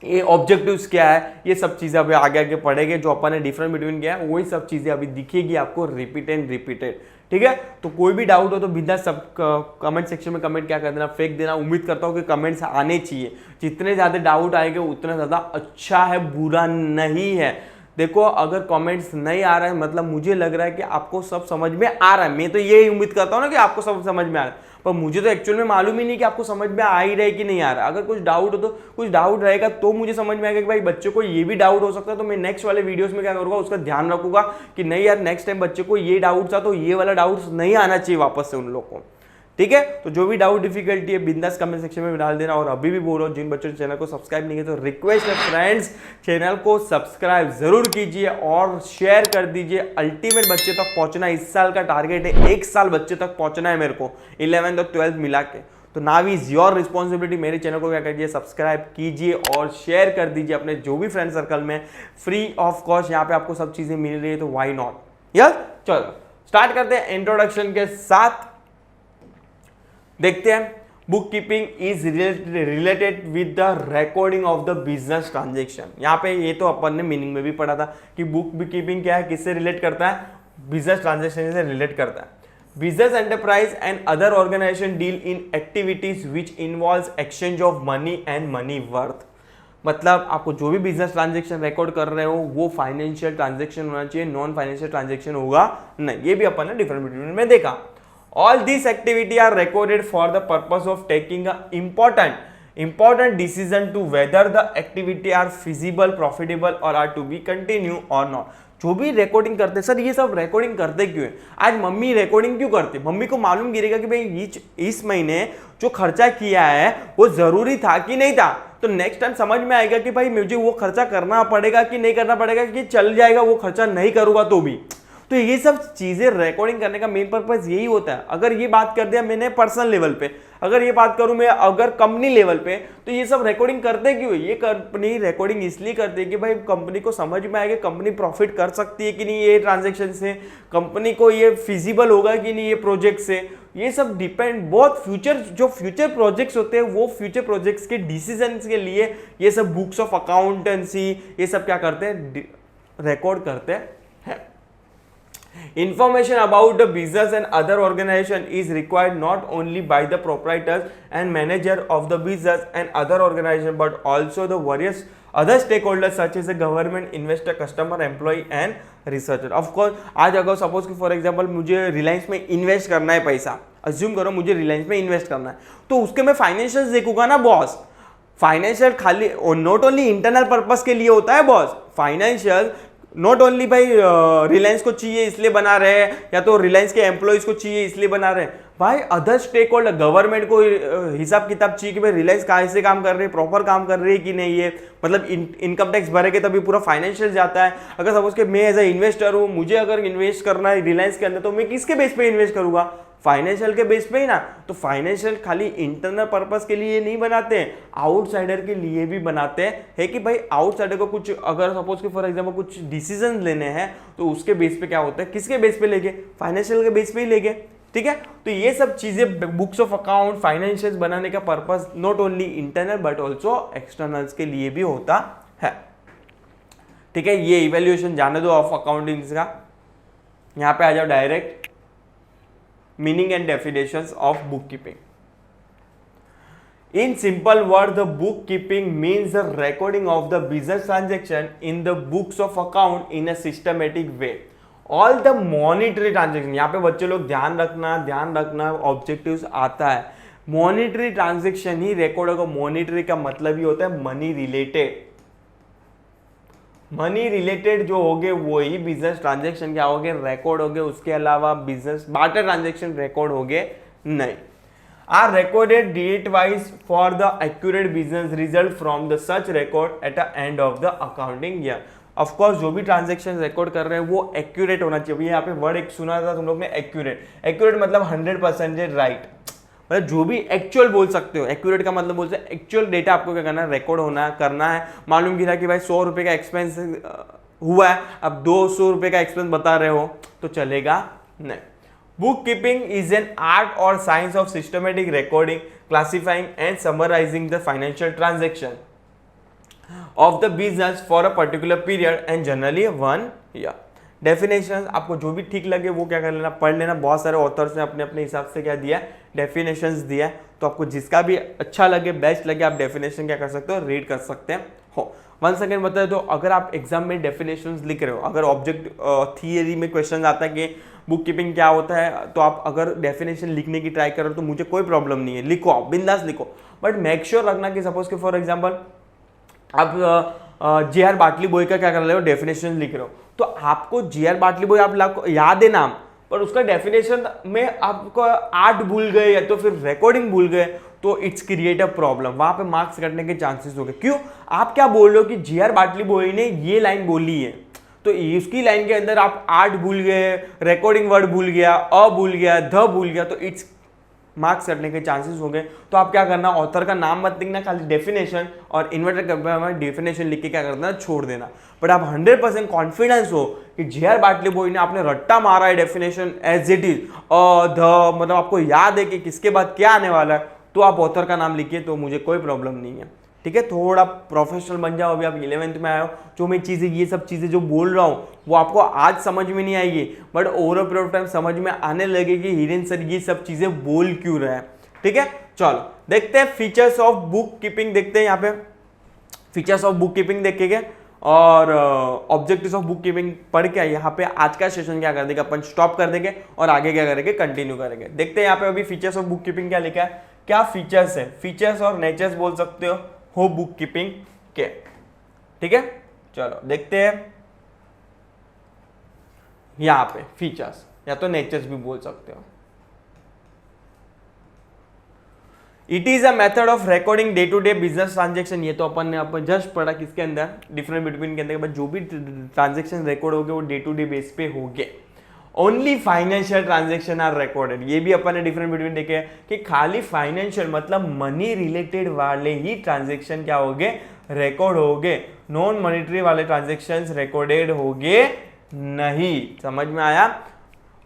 ये ऑब्जेक्टिव्स क्या है, ये सब चीज़ें अभी आगे आगे पढ़ेंगे। जो अपन ने डिफरेंस बिटवीन किया है वही सब चीज़ें अभी दिखेगी आपको रिपीटेड, ठीक है। तो कोई भी डाउट हो तो बिना सब कमेंट सेक्शन में कमेंट क्या कर देना, फेंक देना। उम्मीद करता हूँ कि कमेंट्स आने चाहिए, जितने ज़्यादा डाउट आएंगे उतना ज़्यादा अच्छा है, बुरा नहीं है। देखो अगर कमेंट्स नहीं आ रहा है मतलब मुझे लग रहा है कि आपको सब समझ में आ रहा है। मैं तो यही उम्मीद करता हूँ ना कि आपको सब समझ में आ रहा है, पर मुझे तो एक्चुअल में मालूम ही नहीं कि आपको समझ में आ ही रहा है कि नहीं आ रहा है। अगर कुछ डाउट हो तो कुछ डाउट रहेगा तो मुझे समझ में आएगा कि भाई बच्चों को ये भी डाउट हो सकता है, तो मैं नेक्स्ट वाले वीडियोस में क्या करूँगा उसका ध्यान रखूंगा कि नहीं यार नेक्स्ट टाइम बच्चे को ये डाउट था तो ये वाला डाउट नहीं आना चाहिए वापस से उन लोग को, ठीक है। तो जो भी डाउट डिफिकल्टी है बिंदास कमेंट सेक्शन में डाल देना। और अभी भी बोल रहा हूँ जिन बच्चों ने चैनल को सब्सक्राइब नहीं किया तो रिक्वेस्ट है फ्रेंड्स, चैनल को सब्सक्राइब जरूर कीजिए और शेयर कर दीजिए। अल्टीमेट बच्चे तक पहुंचना इस साल का टारगेट है, 1 साल बच्चे तक पहुंचना है मेरे को 11th और 12th मिला के। तो नाउ इज योर रिस्पॉन्सिबिलिटी, मेरे चैनल को क्या कीजिए सब्सक्राइब कीजिए और शेयर कर दीजिए अपने जो भी फ्रेंड सर्कल में, फ्री ऑफ कॉस्ट। यहाँ पे आपको सब चीजें मिल रही है तो वाई नॉट। यस चलो स्टार्ट करते हैं इंट्रोडक्शन के साथ। देखते हैं book keeping is related with the recording of the business transaction. यहाँ पे ये तो अपन ने मीनिंग में भी पढ़ा था कि बुक कीपिंग क्या है, किससे रिलेट करता है, बिजनेस ट्रांजेक्शन से रिलेट करता है। Business enterprise and other organization deal in activities which involves exchange of money and money worth. मतलब आपको जो भी बिजनेस ट्रांजेक्शन रिकॉर्ड कर रहे हो वो फाइनेंशियल ट्रांजेक्शन होना चाहिए, नॉन फाइनेंशियल ट्रांजेक्शन होगा नहीं। ये भी अपन ने डिफरेंट बिटवीन में देखा। All this activity are recorded for the purpose of taking a important decision to whether the activity are feasible, profitable or are to be continue or not। जो भी recording करते हैं, सर ये सब recording करते क्यों है? आज मम्मी रिकॉर्डिंग क्यों करती है? मम्मी को मालूम गिरेगा कि भाई इस महीने जो खर्चा किया है वो जरूरी था कि नहीं था, तो नेक्स्ट टाइम समझ में आएगा कि भाई मुझे वो खर्चा करना पड़ेगा कि नहीं करना पड़ेगा, कि चल जाएगा वो खर्चा नहीं करूंगा तो भी। तो ये सब चीजें रिकॉर्डिंग करने का मेन पर्पस यही होता है। अगर ये बात कर दिया मैंने पर्सनल लेवल पे, अगर ये बात करूं मैं अगर कंपनी लेवल पे, तो ये सब रिकॉर्डिंग करते क्यों? ये कंपनी रिकॉर्डिंग इसलिए करती है कि भाई कंपनी को समझ में आएगा कंपनी प्रॉफिट कर सकती है कि नहीं ये ट्रांजेक्शन से, कंपनी को ये फिजिबल होगा कि नहीं ये प्रोजेक्ट से। ये सब डिपेंड बहुत फ्यूचर प्रोजेक्ट्स होते हैं, वो फ्यूचर प्रोजेक्ट्स के डिसीजन के लिए ये सब बुक्स ऑफ अकाउंटेंसी ये सब क्या करते हैं, रिकॉर्ड करते हैं। Information about the business and other organization is required not only by the proprietors and manager of the business and other organization but also the various other stakeholders such as the government, investor, customer, employee and researcher। Of course आज अगर suppose कि for example मुझे रिलायंस में invest करना है पैसा, assume करो मुझे रिलायंस में इन्वेस्ट करना है, तो उसके मैं फाइनेंशियल्स देखूंगा ना बॉस। फाइनेंशियल खाली नॉट ओनली इंटरनल पर्पस के लिए होता है बॉस, फाइनेंशियल नॉट ओनली भाई रिलायंस को चाहिए इसलिए बना रहे हैं, या तो रिलायंस के एम्प्लॉइज को चाहिए इसलिए बना रहे हैं, भाई अदर स्टेक होल्डर गवर्नमेंट को हिसाब किताब चाहिए कि भाई रिलायंस कैसे काम कर रही है, प्रॉपर काम कर रही है कि नहीं है, मतलब इनकम टैक्स भरेंगे तभी पूरा फाइनेंशियल जाता है। अगर सपोज कि मैं एज ए इन्वेस्टर हूँ, मुझे अगर इन्वेस्ट करना है रिलायंस के अंदर, तो मैं किसके बेस पे इन्वेस्ट करूंगा? फाइनेंशियल के बेस पे ही ना। तो फाइनेंशियल खाली इंटरनल पर्पस के लिए नहीं बनाते हैं, आउटसाइडर के लिए भी बनाते हैं, है कि भाई आउटसाइडर को कुछ अगर सपोज कि फॉर एग्जांपल कुछ डिसीजन लेने हैं तो उसके बेस पे क्या होता है, किसके बेस पे लेंगे? फाइनेंशियल के बेस पे ही लेंगे। ठीक है, तो ये सब चीजें बुक्स ऑफ अकाउंट फाइनेंशियल बनाने का purpose not only internal but also externals के लिए भी होता है। ठीक है, ये इवेल्युएशन जाने दो ऑफ अकाउंटिंग का। यहां पे आ जाओ direct meaning and definitions of bookkeeping। In simple word, the bookkeeping means the recording of the business transaction in the books of account in a systematic way। All the monetary transaction, यहाँ पे बच्चे लोग ध्यान रखना objectives आता है, monetary transaction ही record होगा। Monetary का मतलब ही होता है मनी रिलेटेड, मनी रिलेटेड जो होंगे वही बिजनेस ट्रांजेक्शन क्या होंगे, रिकॉर्ड होंगे। उसके अलावा बिजनेस बार्टर ट्रांजेक्शन रिकॉर्ड होंगे नहीं। Are recorded date wise for the accurate business result from the such record at the end of the accounting year. Of course जो भी ट्रांजेक्शन रिकॉर्ड कर रहे हैं वो एक्यूरेट होना चाहिए। यहाँ पे वर्ड एक सुना था तुम लोग ने, एक्यूरेट मतलब 100% राइट, मतलब जो भी एक्चुअल बोल सकते हो। एक्यूरेट का मतलब बोलते हैं एक्चुअल डेटा आपको क्या करना है, रिकॉर्ड होना करना है। मालूम किया कि भाई 100 रुपए का एक्सपेंस हुआ है, अब 200 रुपए का एक्सपेंस बता रहे हो तो चलेगा नहीं। Book keeping is an art और science of systematic recording, classifying and summarising the financial transaction of the business for a particular period and generally 1 year. Definition आपको जो भी ठीक लगे वो क्या कर लेना, पढ़ लेना। बहुत सारे ऑथर्स ने अपने अपने हिसाब से क्या दिया, डेफिनेशंस दिया है, तो आपको जिसका भी अच्छा लगे बेस्ट लगे आप डेफिनेशन क्या कर सकते हो, रीड कर सकते हो। वन सेकेंड बता दो, अगर आप एग्जाम में डेफिनेशंस लिख रहे हो, अगर ऑब्जेक्ट थियरी में क्वेश्चन आता है कि बुक कीपिंग क्या होता है, तो आप अगर डेफिनेशन लिखने की ट्राई करो तो मुझे कोई प्रॉब्लम नहीं है, लिखो आप बिंदास लिखो, बट मेक श्योर रखना कि सपोज कि फॉर एग्जाम्पल आप जे आर बाटली बॉय का क्या कर रहे हो, डेफिनेशन लिख रहे हो, तो आपको जे आर बाटली बॉय आप याद है नाम, पर उसका डेफिनेशन में आपको आर्ट भूल गए या तो फिर रिकॉर्डिंग भूल गए तो इट्स क्रिएट अ प्रॉब्लम, वहां पे मार्क्स कटने के चांसेस हो गए। क्यों? आप क्या बोल रहे हो कि जे आर बाटली बॉय ने ये लाइन बोली है, तो इसकी लाइन के अंदर आप आर्ट भूल गए, रिकॉर्डिंग वर्ड भूल गया, अ भूल गया, ध भूल गया, तो इट्स मार्क्स कटने के चांसेस हो गए। तो आप क्या करना, ऑथर का नाम मत लिखना, खाली डेफिनेशन और इन्वर्टेड डेफिनेशन लिख के क्या करना, छोड़ देना। बट आप 100% कॉन्फिडेंस हो कि जे आर बाटली बॉय ने आपने रट्टा मारा है डेफिनेशन एज इट इज, ध मतलब आपको याद है कि किसके बाद क्या आने वाला है, तो आप ऑथर का नाम लिखिए, तो मुझे कोई प्रॉब्लम नहीं है। ठीक है, थोड़ा प्रोफेशनल बन जाओ। अभी आप 11th में आए हो, जो मैं चीज़ें ये सब चीज़ें जो बोल रहा हूँ वो आपको आज समझ में नहीं आएगी, but over a period of time समझ में आने लगेगी हिरेन सर ये सब चीज़ें बोल क्यों रहे हैं। ठीक है, चलो देखते हैं फीचर्स ऑफ बुक कीपिंग। देखते हैं यहाँ पे फीचर्स ऑफ बुक कीपिंग देखेंगे और ऑब्जेक्टिव्स ऑफ बुक कीपिंग पढ़ के यहाँ पे आज का सेशन क्या कर देंगे अपन, स्टॉप कर देंगे और आगे क्या करेंगे, कंटिन्यू करेंगे। देखते हैं यहाँ पे अभी फीचर्स ऑफ बुक कीपिंग क्या लिखा है, क्या फीचर्स है, फीचर्स और नेचर्स बोल सकते हो बुक कीपिंग के। ठीक है, चलो देखते हैं यहाँ पे फीचर्स या तो नेचर्स भी बोल सकते हो। It is a method of recording day to day business transaction. ये तो अपन ने अपन जस्ट पढ़ा किसके अंदर, डिफरेंट बिटवीन के अंदर, जो भी ट्रांजेक्शन रिकॉर्ड होंगे वो डे टू डे बेस पे होंगे। Only financial transaction are recorded. ये भी अपन ने डिफरेंट बिटवीन देखे कि खाली फाइनेंशियल मतलब मनी रिलेटेड वाले ही ट्रांजेक्शन क्या होंगे, रिकॉर्ड होंगे। नॉन मॉनिटरी वाले ट्रांजेक्शन रिकॉर्डेड होंगे नहीं। समझ में आया?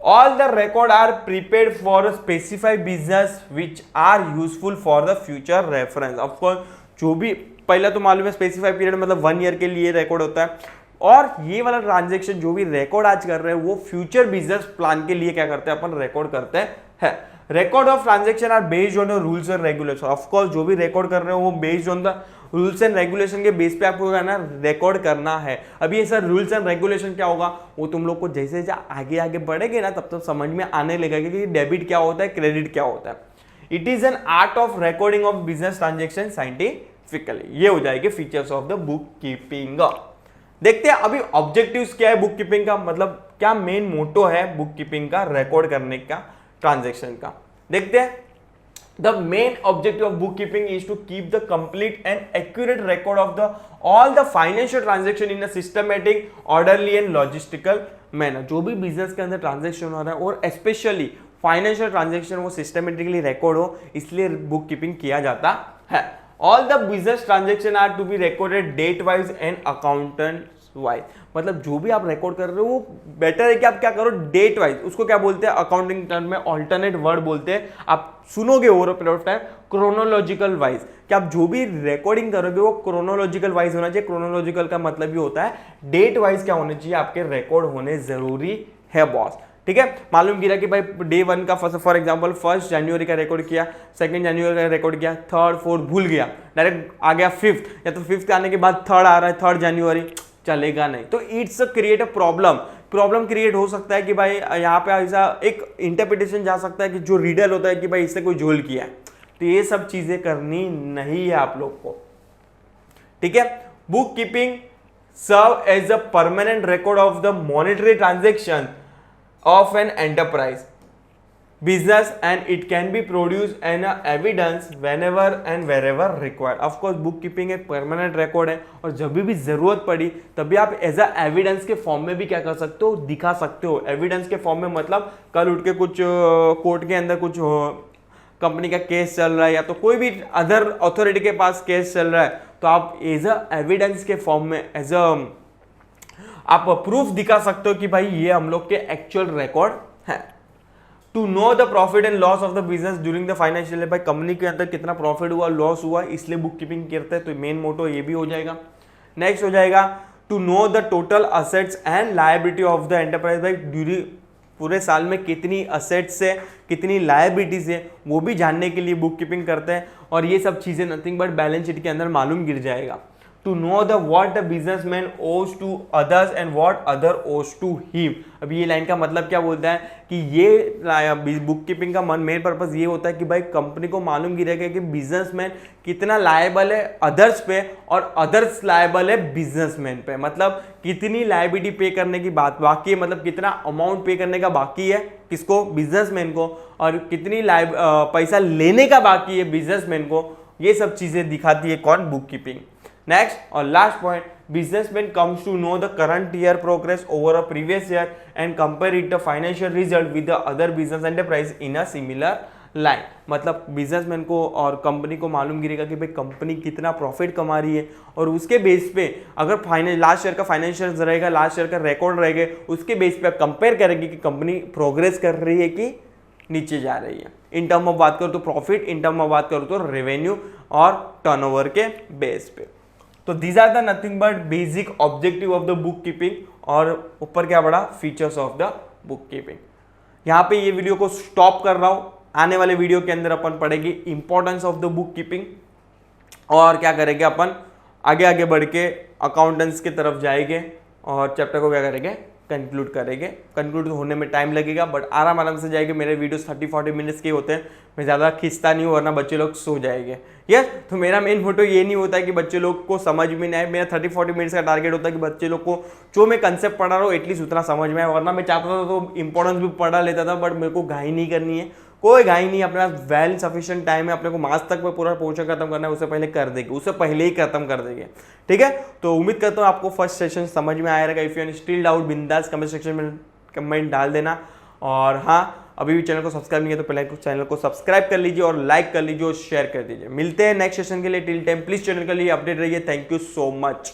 All the record are prepared for a specified business which are useful for the future reference. Of course, जो भी पहला तो मालूम है स्पेसिफाइड पीरियड मतलब 1 ईयर के लिए रिकॉर्ड होता है, और ये वाला ट्रांजेक्शन जो भी रिकॉर्ड आज कर रहे हैं वो फ्यूचर बिजनेस प्लान के लिए क्या करते हैं, अपन रिकॉर्ड करते हैं। Record of transaction are based on rules and regulation. Of course जो भी रिकॉर्ड कर रहे हो वो based on the rules and regulation के बेस पे आपको ना रिकॉर्ड करना है। अभी ये सर रूल्स एंड रेगुलेशन क्या होगा वो तुम लोग को जैसे जैसे आगे आगे बढ़ेगे ना तब तक समझ में आने लगेगा कि डेबिट क्या होता है, क्रेडिट क्या होता है। It is an art of recording of business transaction scientifically. ये हो जाएगी features of the book keeping. देखते हैं अभी ऑब्जेक्टिव्स क्या है बुक कीपिंग का, मतलब क्या मेन मोटो है बुक कीपिंग का, रिकॉर्ड करने का, ट्रांजेक्शन का। देखते हैं The main objective of bookkeeping is to keep the complete and accurate record of all the financial transaction in a systematic, orderly and logistical manner. जो भी business के अंदर ट्रांजेक्शन हो रहा है और स्पेशली फाइनेंशियल ट्रांजेक्शन वो सिस्टमेटिकली रिकॉर्ड हो, इसलिए बुक कीपिंग किया जाता है। All the business transactions are to be recorded date wise and accountant wise. मतलब जो भी आप रिकॉर्ड कर रहे हो वो बेटर है कि आप क्या करो डेट वाइज, उसको क्या बोलते हैं अकाउंटिंग टर्म में ऑल्टरनेट वर्ड बोलते हैं, आप सुनोगे over period of time, chronological wise. कि आप जो भी रिकॉर्डिंग करोगे वो क्रोनोलॉजिकल वाइज होना चाहिए। क्रोनोलॉजिकल का मतलब ये होता है डेट वाइज क्या होने चाहिए, आपके रिकॉर्ड होने जरूरी है बॉस। ठीक है, मालूम किया कि भाई डे 1 का फॉर एग्जांपल 1 जनवरी का रिकॉर्ड किया, 2 जनवरी का रिकॉर्ड किया, 3rd 4th भूल गया, डायरेक्ट आ गया 5th, या तो 5th आने के बाद 3rd आ रहा है 3rd जनवरी, चलेगा नहीं। तो it's create a problem create हो सकता है कि भाई यहाँ पे ऐसा एक इंटरप्रिटेशन जा सकता है कि जो रीडर होता है कि भाई इससे कोई झोल किया है। तो ये सब चीजें करनी नहीं है आप लोग को। ठीक है, book keeping serve as a permanent record of the monetary transaction of an enterprise business and it can be produced and evidence whenever and wherever required. of course book keeping एक परमानेंट रिकॉर्ड है और जब भी जरूरत पड़ी तभी आप as a evidence के फॉर्म में भी क्या कर सकते हो, दिखा सकते हो। एविडेंस के फॉर्म में मतलब कल उठ के कुछ कोर्ट के अंदर कुछ कंपनी का केस चल रहा है या तो कोई भी अदर अथॉरिटी के पास केस चल रहा है, तो आप एज अ एविडेंस के फॉर्म में एज अ आप प्रूफ दिखा सकते हो कि भाई ये हम लोग के एक्चुअल रिकॉर्ड है। To know the profit and loss of the business during the financial year, भाई कंपनी के अंदर कितना प्रॉफिट हुआ, लॉस हुआ, इसलिए बुक कीपिंग करते हैं। तो मेन मोटो ये भी हो जाएगा। नेक्स्ट हो जाएगा to know the total assets and liability of the enterprise, भाई ड्यूरिंग पूरे साल में कितनी असेट्स है कितनी लायबिलिटीज है वो भी जानने के लिए बुक कीपिंग करते हैं। और ये सब चीजें नथिंग बट बैलेंस शीट के अंदर मालूम गिर जाएगा। To know the what the businessman owes to others and what other owes to him. अभी ये लाइन का मतलब क्या बोलता है कि ये बुक कीपिंग का मेन पर्पस ये होता है कि भाई कंपनी को मालूम गिरेगा कि बिजनेसमैन कितना लायबल है अदर्स पे और अदर्स लायबल है बिजनेसमैन पे। मतलब कितनी लायबिलिटी पे करने की बात बाकी है, मतलब कितना अमाउंट पे करने का बाकी है किसको, बिजनेसमैन को, और कितनी पैसा लेने का बाकी है बिजनेसमैन को। ये सब चीजें दिखाती है कौन, बुक कीपिंग। नेक्स्ट और last point, businessman comes to know the current year progress over a previous year and compare it the financial result with the other business enterprise in a similar line. मतलब businessman को और company को मालूम गिरेगा कि भाई company कितना profit कमा रही है, और उसके बेस पे अगर लास्ट ईयर का फाइनेंशियल रहेगा, लास्ट ईयर का रिकॉर्ड रहेगा, उसके बेस पे कंपेयर करेगी कि कंपनी प्रोग्रेस कर रही है कि नीचे जा रही है। इन टर्म ऑफ बात करो तो प्रॉफिट, इन टर्म ऑफ बात करो तो रेवेन्यू और टर्नओवर के बेस पे। तो these are the nothing but basic objective of the book keeping, और ऊपर क्या बड़ा features of the book keeping. यहाँ पे ये वीडियो को स्टॉप कर रहा हूं, आने वाले वीडियो के अंदर अपन पढ़ेंगे importance of the book keeping और क्या करेंगे अपन आगे आगे बढ़ के अकाउंटेंट्स की तरफ जाएंगे और चैप्टर को क्या करेंगे, कंक्लूड करेंगे। कंक्लूड होने में टाइम लगेगा बट आराम आराम से जाएंगे। मेरे वीडियोस 30-40 मिनट्स के होते हैं, मैं ज़्यादा खींचता नहीं हूँ वरना बच्चे लोग सो जाएंगे। यस, तो मेरा मेन फोटो ये नहीं होता है कि बच्चे लोग को समझ में नहीं आए। मेरा 30-40 मिनट्स का टारगेट होता है कि बच्चे लोग को जो मैं कंसेप्ट पढ़ा रहा हूँ एटलीस्ट उतना समझ में आए। वरना मैं चाहता था तो इंपॉर्टेंस भी पढ़ा लेता था, बट मेरे को घाई नहीं करनी है, कोई घाई नहीं, अपने पास वेल सफिशिएंट टाइम है, अपने को मार्च तक में पूरा पोर्शन खत्म करना है, उससे पहले कर देंगे, उससे पहले ही खत्म कर देंगे। ठीक है, तो उम्मीद करता हूँ आपको फर्स्ट सेशन समझ में आया रहेगा। इफ यू स्टिल डाउट बिंदास कमेंट सेक्शन में कमेंट डाल देना। और हाँ, अभी भी चैनल को सब्सक्राइब नहीं है तो पहले चैनल को सब्सक्राइब कर लीजिए और लाइक कर लीजिए और शेयर कर दीजिए। मिलते हैं नेक्स्ट सेशन के लिए, टिल टाइम प्लीज चैनल के लिए अपडेट रहिए। Thank you so much.